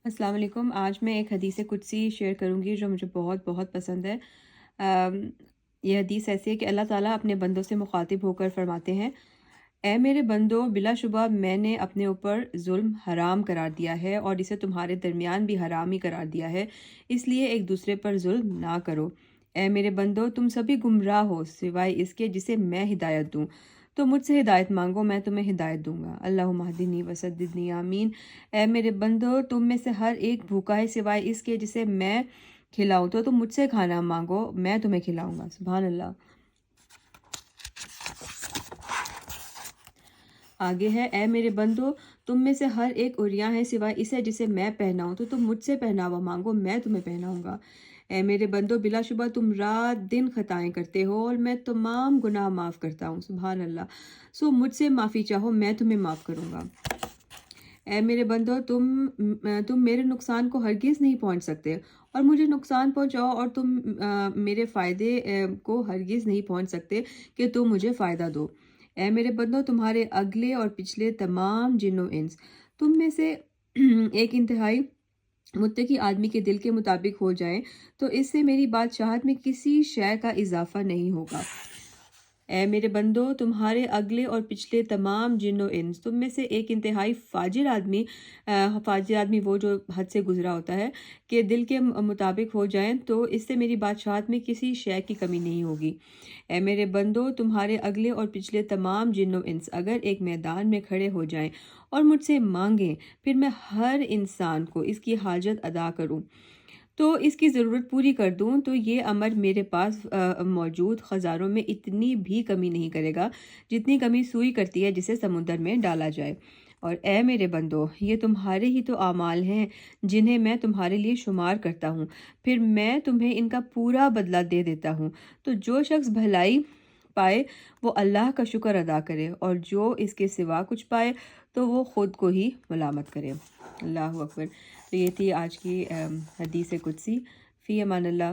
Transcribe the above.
السلام علیکم۔ آج میں ایک حدیث قدسی شیئر کروں گی جو مجھے بہت بہت پسند ہے۔ آم، یہ حدیث ایسی ہے کہ اللہ تعالیٰ اپنے بندوں سے مخاطب ہو کر فرماتے ہیں: اے میرے بندو، بلا شبہ میں نے اپنے اوپر ظلم حرام قرار دیا ہے اور اسے تمہارے درمیان بھی حرام ہی قرار دیا ہے، اس لیے ایک دوسرے پر ظلم نہ کرو۔ اے میرے بندو، تم سبھی گمراہ ہو سوائے اس کے جسے میں ہدایت دوں، تو مجھ سے ہدایت مانگو، میں تمہیں ہدایت دوں گا۔ اللہم اہدنی وسددنی، آمین۔ اے میرے بندو، تم میں سے ہر ایک بھوکا ہے سوائے اس کے جسے میں کھلاؤں، تو تم مجھ سے کھانا مانگو، میں تمہیں کھلاؤں گا۔ سبحان اللہ۔ آگے ہے: اے میرے بندو، تم میں سے ہر ایک عریاں ہے سوائے اسے جسے میں پہناؤں، تو تم مجھ سے پہناوا مانگو، میں تمہیں پہناؤں گا۔ اے میرے بندو، بلا شبہ تم رات دن خطائیں کرتے ہو اور میں تمام گناہ معاف کرتا ہوں۔ سبحان اللہ۔ سو مجھ سے معافی چاہو، میں تمہیں معاف کروں گا۔ اے میرے بندو، تم میرے نقصان کو ہرگز نہیں پہنچ سکتے اور مجھے نقصان پہنچاؤ، اور تم میرے فائدے کو ہرگز نہیں پہنچ سکتے کہ تم مجھے فائدہ دو۔ اے میرے بندو، تمہارے اگلے اور پچھلے تمام جن و انس تم میں سے ایک انتہائی متقی آدمی کے دل کے مطابق ہو جائیں تو اس سے میری بادشاہت میں کسی شے کا اضافہ نہیں ہوگا۔ اے میرے بندو، تمہارے اگلے اور پچھلے تمام جن و انس تم میں سے ایک انتہائی فاجر آدمی وہ جو حد سے گزرا ہوتا ہے کہ دل کے مطابق ہو جائیں تو اس سے میری بادشاہت میں کسی شے کی کمی نہیں ہوگی۔ اے میرے بندو، تمہارے اگلے اور پچھلے تمام جن و انس اگر ایک میدان میں کھڑے ہو جائیں اور مجھ سے مانگیں، پھر میں ہر انسان کو اس کی حاجت ادا کروں تو اس کی ضرورت پوری کر دوں، تو یہ امر میرے پاس موجود خزانوں میں اتنی بھی کمی نہیں کرے گا جتنی کمی سوئی کرتی ہے جسے سمندر میں ڈالا جائے۔ اور اے میرے بندو، یہ تمہارے ہی تو اعمال ہیں جنہیں میں تمہارے لیے شمار کرتا ہوں، پھر میں تمہیں ان کا پورا بدلہ دے دیتا ہوں۔ تو جو شخص بھلائی پائے وہ اللہ کا شکر ادا کرے، اور جو اس کے سوا کچھ پائے تو وہ خود کو ہی ملامت کرے۔ اللہ اکبر۔ تو یہ تھی آج کی حدیث قدسی۔ فی امان اللہ۔